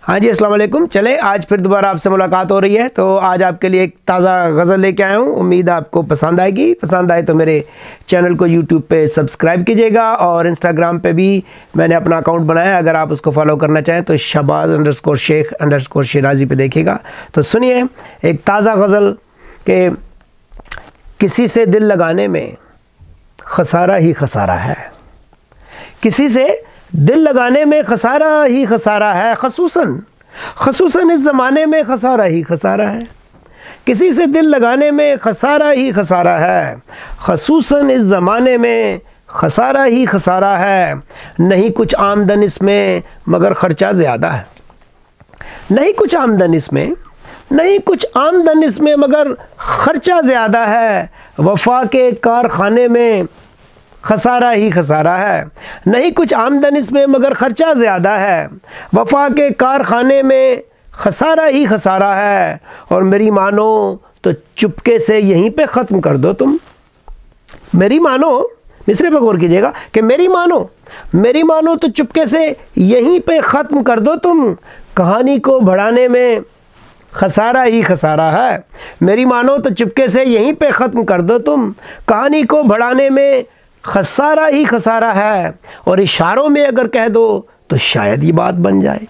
हाँ जी, अस्सलाम वालेकुम। चले आज फिर दोबारा आपसे मुलाकात हो रही है। तो आज आपके लिए एक ताज़ा गज़ल लेके आया हूँ। उम्मीद है आपको पसंद आएगी। पसंद आए तो मेरे चैनल को यूट्यूब पे सब्सक्राइब कीजिएगा और इंस्टाग्राम पे भी मैंने अपना अकाउंट बनाया है। अगर आप उसको फॉलो करना चाहें तो शहबाज_शेख_शिराजी पे देखिएगा। तो सुनिए एक ताज़ा गज़ल के किसी से दिल लगाने में खसारा ही खसारा है। किसी से दिल लगाने में खसारा ही खसारा है, खसूसन इस ज़माने में खसारा ही खसारा है। किसी से दिल लगाने में खसारा ही खसारा है, खसूसन इस ज़माने में खसारा ही खसारा है। नहीं कुछ आमदन इसमें मगर ख़र्चा ज़्यादा है। नहीं कुछ आमदन इसमें मगर ख़र्चा ज़्यादा है। वफ़ा के कारखाने में खसारा ही खसारा है। नहीं कुछ आमदन इसमें मगर ख़र्चा ज़्यादा है। वफ़ा के कारखाने में खसारा ही खसारा है। और मेरी मानो तो चुपके से यहीं पे ख़त्म कर दो तुम। मेरी मानो, मिसरे पे गौर कीजिएगा कि मेरी मानो तो चुपके से यहीं पे ख़त्म कर दो तुम। कहानी को बढ़ाने में खसारा ही खसारा है। मेरी मानो तो चुपके से यहीं पे ख़त्म कर दो तुम। कहानी को बढ़ाने में खसारा ही खसारा है। और इशारों में अगर कह दो तो शायद ये बात बन जाए।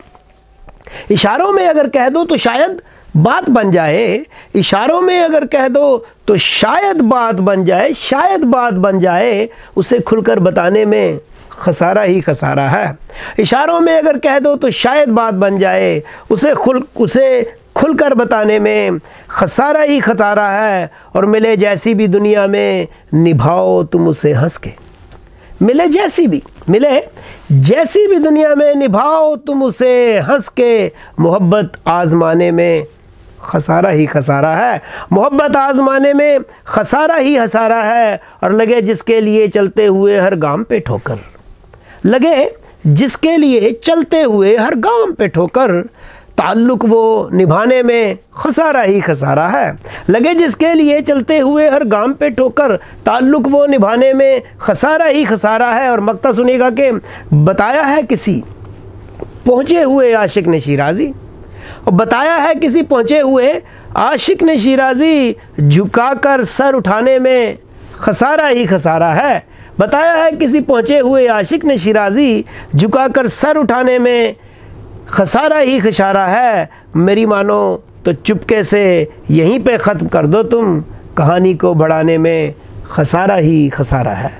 इशारों में अगर कह दो तो शायद बात बन जाए। इशारों में अगर कह दो तो शायद बात बन जाए, शायद बात बन जाए। उसे खुलकर बताने में खसारा ही खसारा है। इशारों में अगर कह दो तो शायद बात बन जाए। उसे खुलकर बताने में खसारा ही खसारा है। और मिले जैसी भी दुनिया में निभाओ तुम उसे हंस के। मिले जैसी भी दुनिया में निभाओ तुम उसे हंस के। मोहब्बत आजमाने में खसारा ही खसारा है। मोहब्बत आजमाने में खसारा ही खसारा है। और लगे जिसके लिए चलते हुए हर गाम पे ठोकर। लगे जिसके लिए चलते हुए हर गाम पे ठोकर। ताल्लुक़ वो निभाने में खसारा ही खसारा है। लगे जिसके लिए चलते हुए हर गाम पे ठोकर। ताल्लुक़ वो निभाने में खसारा ही खसारा है। और मक्ता सुनिएगा कि बताया है किसी पहुँचे हुए आशिक ने शिराज़ी। और बताया है किसी पहुँचे हुए आशिक ने शिराज़ी। झुकाकर सर उठाने में खसारा ही खसारा है। बताया है किसी पहुँचे हुए आशिक ने शिराज़ी। झुकाकर सर उठाने में खसारा ही खसारा है। मेरी मानो तो चुपके से यहीं पे ख़त्म कर दो तुम। कहानी को बढ़ाने में खसारा ही खसारा है।